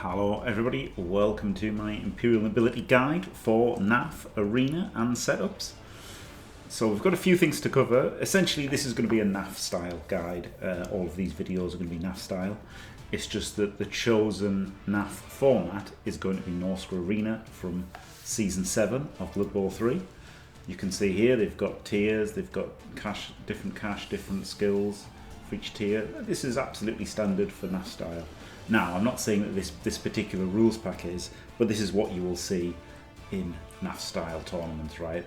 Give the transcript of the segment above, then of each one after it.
Hello everybody, welcome to my Imperial Nobility guide for NAF, Arena and setups. So we've got a few things to cover. Essentially this is going to be a NAF style guide. All of these videos are going to be NAF style. It's just that the chosen NAF format is going to be Norse Arena from Season 7 of Blood Bowl 3. You can see here they've got tiers, they've got different skills for each tier. This is absolutely standard for NAF style. Now, I'm not saying that this particular rules pack is, but this is what you will see in NAF style tournaments, right?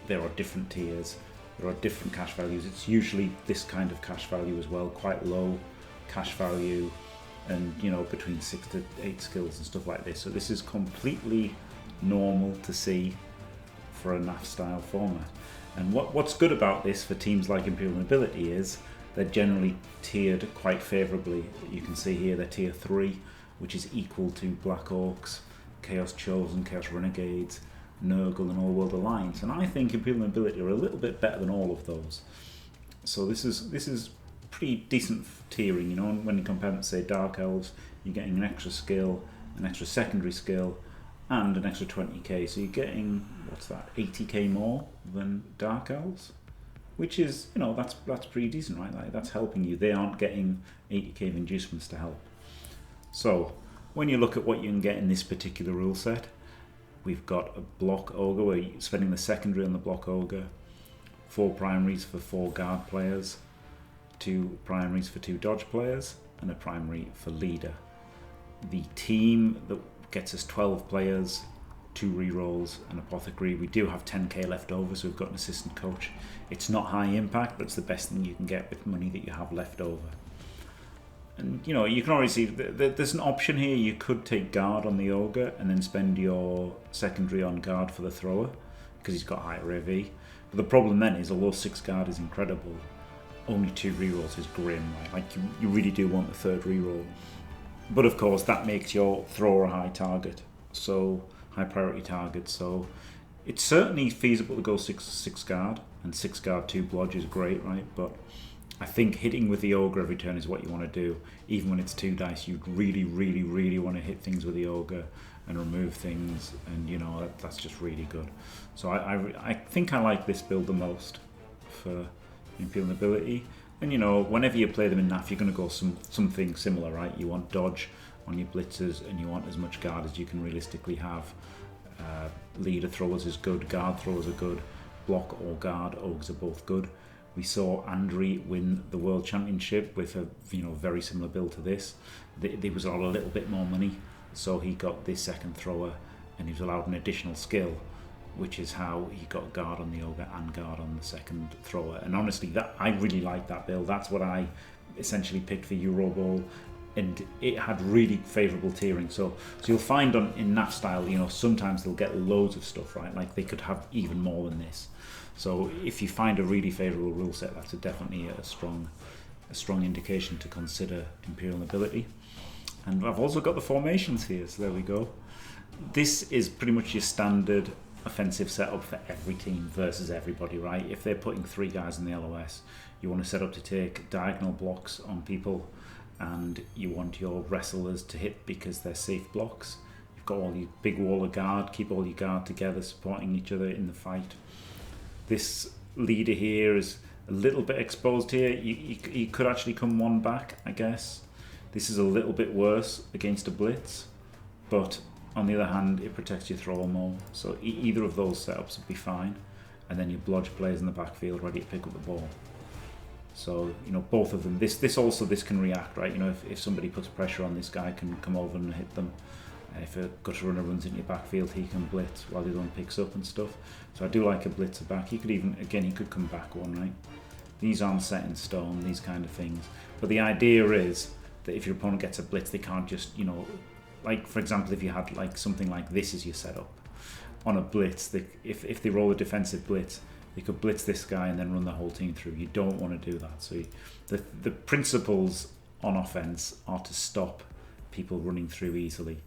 There are different tiers, there are different cash values. It's usually this kind of cash value as well, quite low cash value, and between 6 to 8 skills and stuff like this. So this is completely normal to see for a NAF style format. And what's good about this for teams like Imperial Nobility is they're generally tiered quite favourably. You can see here they're tier 3, which is equal to Black Orcs, Chaos Chosen, Chaos Renegades, Nurgle and All World Alliance. And I think Imperial Nobility are a little bit better than all of those. So this is pretty decent tiering, and when you compare them to say Dark Elves, you're getting an extra skill, an extra secondary skill, and an extra 20k. So you're getting, what's that, 80k more than Dark Elves? Which is, that's pretty decent, right? Like, that's helping you. They aren't getting 80k of inducements to help. So, when you look at what you can get in this particular rule set, we've got a block ogre, where you're spending the secondary on the block ogre, 4 primaries for 4 guard players, 2 primaries for 2 dodge players, and a primary for leader. The team that gets us 12 players, 2 rerolls, an apothecary. We do have 10k left over, so we've got an assistant coach. It's not high impact, but it's the best thing you can get with money that you have left over. And you can already see there's an option here. You could take guard on the ogre and then spend your secondary on guard for the thrower because he's got higher AV. But the problem then is, although 6 guard is incredible, only 2 rerolls is grim, right? Like you really do want the 3rd reroll. But of course that makes your thrower a high target, so high priority target. So it's certainly feasible to go 6 guard, and 6 guard 2 blodge is great, right? But I think hitting with the ogre every turn is what you want to do. Even when it's 2 dice, you'd really want to hit things with the ogre and remove things, and that's just really good. So I think I like this build the most for Imperial Nobility. And whenever you play them in NAF, you're going to go something similar, right? You want dodge on your blitzers, and you want as much guard as you can realistically have. Leader throwers is good, guard throwers are good, block or guard ogres are both good. We saw Andri win the World Championship with a very similar build to this. There was a little bit more money, so he got this second thrower, and he was allowed an additional skill, which is how he got guard on the ogre and guard on the second thrower. And honestly, I really like that build. That's what I essentially picked for Euro Bowl, and it had really favourable tiering. So you'll find in NAF style, sometimes they'll get loads of stuff, right? Like they could have even more than this. So if you find a really favourable rule set, that's definitely a strong indication to consider Imperial Nobility. And I've also got the formations here, so there we go. This is pretty much your standard offensive setup for every team versus everybody, right? If they're putting 3 guys in the LOS, you want to set up to take diagonal blocks on people, and you want your wrestlers to hit because they're safe blocks. You've got all your big wall of guard, keep all your guard together, supporting each other in the fight. This leader here is a little bit exposed here. You could actually come 1 back, I guess. This is a little bit worse against a blitz, but on the other hand, it protects your thrower more. So either of those setups would be fine. And then your blodge players in the backfield ready to pick up the ball. So, both of them. This can react, right? If somebody puts pressure on, this guy can come over and hit them. If a gutter runner runs into your backfield, he can blitz while the other one picks up and stuff. So I do like a blitzer back. He could come back 1, right? These aren't set in stone, these kind of things. But the idea is that if your opponent gets a blitz, they can't just, like for example, if you had like something like this as your setup on a blitz, if they roll a defensive blitz, they could blitz this guy and then run the whole team through. You don't want to do that. So the principles on offense are to stop people running through easily,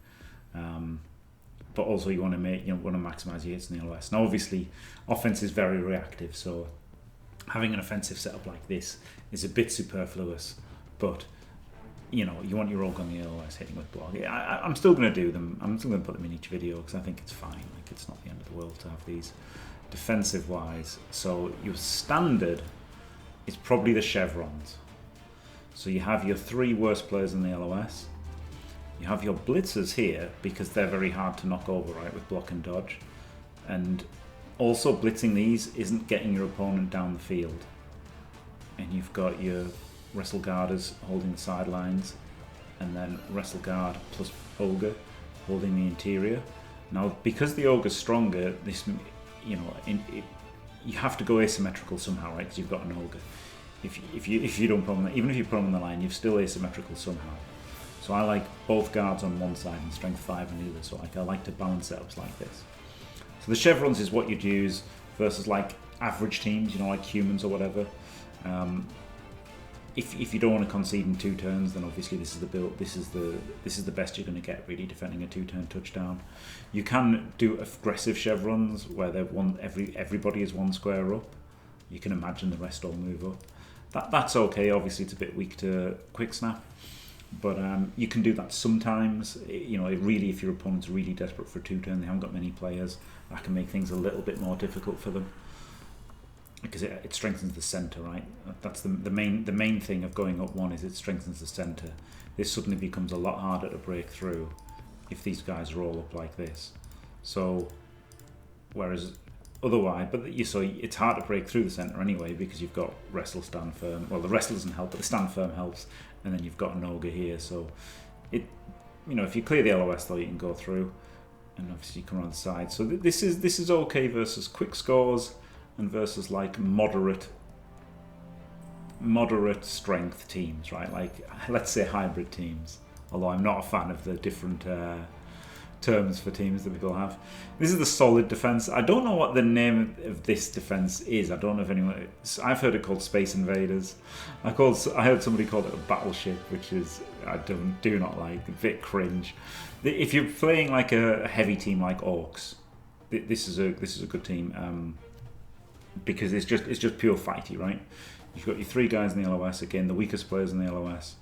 but also you want to maximize your hits in the LOS. Now obviously offense is very reactive, so having an offensive setup like this is a bit superfluous, but you know, you want your Rogue on the LOS hitting with block. I'm still going to do them. I'm still going to put them in each video because I think it's fine. Like, it's not the end of the world to have these defensive wise. So your standard is probably the chevrons. So you have your 3 worst players in the LOS. You have your blitzers here because they're very hard to knock over, right, with block and dodge. And also blitzing these isn't getting your opponent down the field. And you've got your Wrestle Guarders holding the sidelines, and then Wrestle Guard plus Ogre holding the interior. Now, because the Ogre's stronger, this, you know, you have to go asymmetrical somehow, right? Because you've got an Ogre. If you don't put them, even if you put them on the line, you're still asymmetrical somehow. So I like both guards on one side and strength 5 on the other. So like I like to balance setups like this. So the chevrons is what you'd use versus like average teams, you know, like humans or whatever. If you don't want to concede in 2 turns, then obviously this is the build. This is the best you're going to get, really, defending a 2-turn touchdown. You can do aggressive chevrons where they're everybody is 1 square up. You can imagine the rest all move up. That's okay. Obviously, it's a bit weak to quick snap, but you can do that sometimes. You know, really, if your opponent's really desperate for a 2-turn, they haven't got many players, that can make things a little bit more difficult for them. Because it strengthens the center, right? That's the main thing of going up 1 is it strengthens the center. This suddenly becomes a lot harder to break through if these guys roll up like this. So, whereas otherwise, so it's hard to break through the center anyway because you've got wrestle, stand firm. Well, the wrestle doesn't help, but the stand firm helps, and then you've got an Ogre here. So, you know, if you clear the LOS though, you can go through, and obviously you come around the side. So this is okay versus quick scores. And versus like moderate strength teams, right? Like, let's say hybrid teams. Although I'm not a fan of the different terms for teams that people have. This is the solid defense. I don't know what the name of this defense is. I don't know if anyone. I've heard it called Space Invaders. I heard somebody call it a battleship, which is I do not like. A bit cringe. If you're playing like a heavy team like Orcs, this is a good team. Because it's just pure fighty, right? You've got your 3 guys in the LOS, again, the weakest players in the LOS.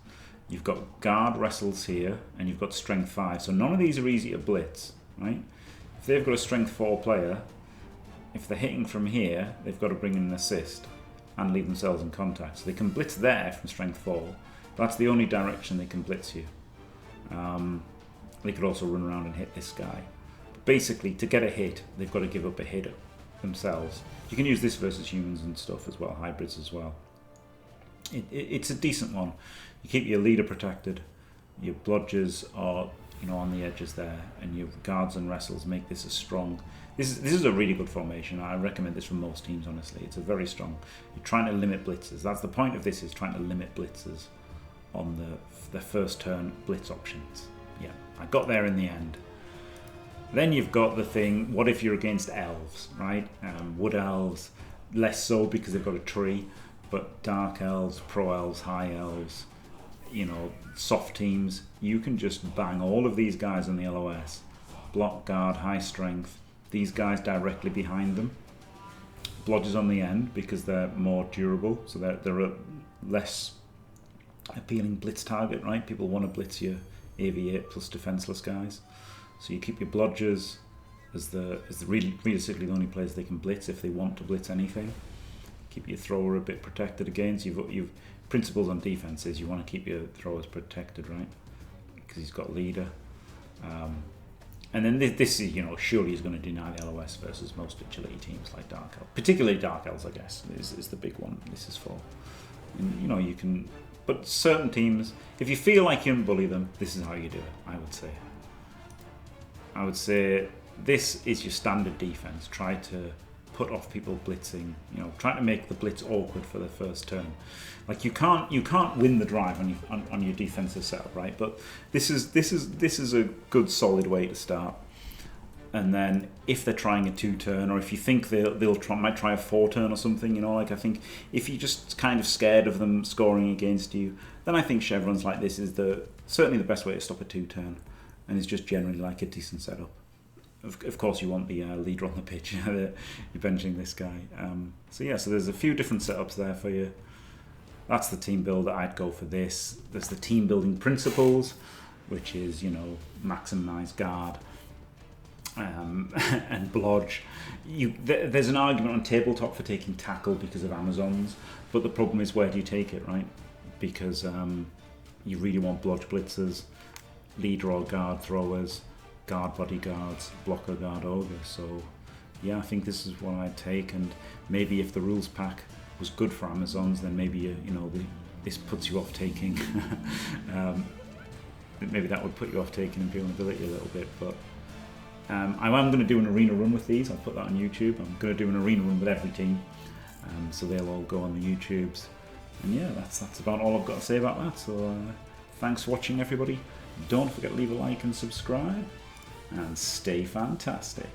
You've got guard wrestles here, and you've got strength 5. So none of these are easy to blitz, right? If they've got a strength 4 player, if they're hitting from here, they've got to bring in an assist and leave themselves in contact. So they can blitz there from strength 4. That's the only direction they can blitz you. They could also run around and hit this guy. But basically, to get a hit, they've got to give up a hit themselves. You can use this versus humans and stuff as well, hybrids as well. It's a decent one. You keep your leader protected, your blodgers are, you know, on the edges there, and your guards and wrestles make this a strong. This is a really good formation. I recommend this for most teams, honestly. It's a very strong. You're trying to limit blitzers. That's the point of this, is trying to limit blitzers on the first turn blitz options. Yeah, I got there in the end. Then you've got the thing, what if you're against elves, right? Wood elves, less so because they've got a tree, but dark elves, pro elves, high elves, you know, soft teams, you can just bang all of these guys on the LOS, block, guard, high strength, these guys directly behind them, blodgers on the end because they're more durable, so they're a less appealing blitz target, right? People want to blitz your AV8 plus defenseless guys. So you keep your blodgers as realistically the only players they can blitz if they want to blitz anything. Keep your thrower a bit protected again. So you've principles on defense is you want to keep your throwers protected, right? Because he's got leader. And then this is, you know, surely he's going to deny the LOS versus most agility teams like Dark Elves. Particularly Dark Elves, I guess, is the big one this is for. And, you know, you can... But certain teams, if you feel like you can bully them, this is how you do it, I would say. I would say this is your standard defense. Try to put off people blitzing. You know, try to make the blitz awkward for the first turn. Like you can't win the drive on your defensive setup, right? But this is a good solid way to start. And then if they're trying a 2-turn, or if you think might try a 4-turn or something, you know, like I think if you're just kind of scared of them scoring against you, then I think chevrons like this is certainly the best way to stop a 2-turn. And it's just generally like a decent setup. Of course, you want the leader on the pitch. You're benching this guy. So there's a few different setups there for you. that's the team build that I'd go for this. There's the team building principles, which is, you know, maximize guard and blodge. There's an argument on tabletop for taking tackle because of Amazons, but the problem is, where do you take it, right? Because you really want blodge blitzers, leader or guard throwers, guard bodyguards, blocker guard ogre. So yeah, I think this is what I'd take, and maybe if the rules pack was good for Amazons, then maybe you know, this puts you off taking maybe that would put you off taking Imperial Nobility a little bit. But I am going to do an arena run with these. I'll put that on YouTube. I'm going to do an arena run with every team, so they'll all go on the YouTubes. And yeah, that's about all I've got to say about that. So thanks for watching, everybody. Don't forget to leave a like and subscribe, and stay fantastic.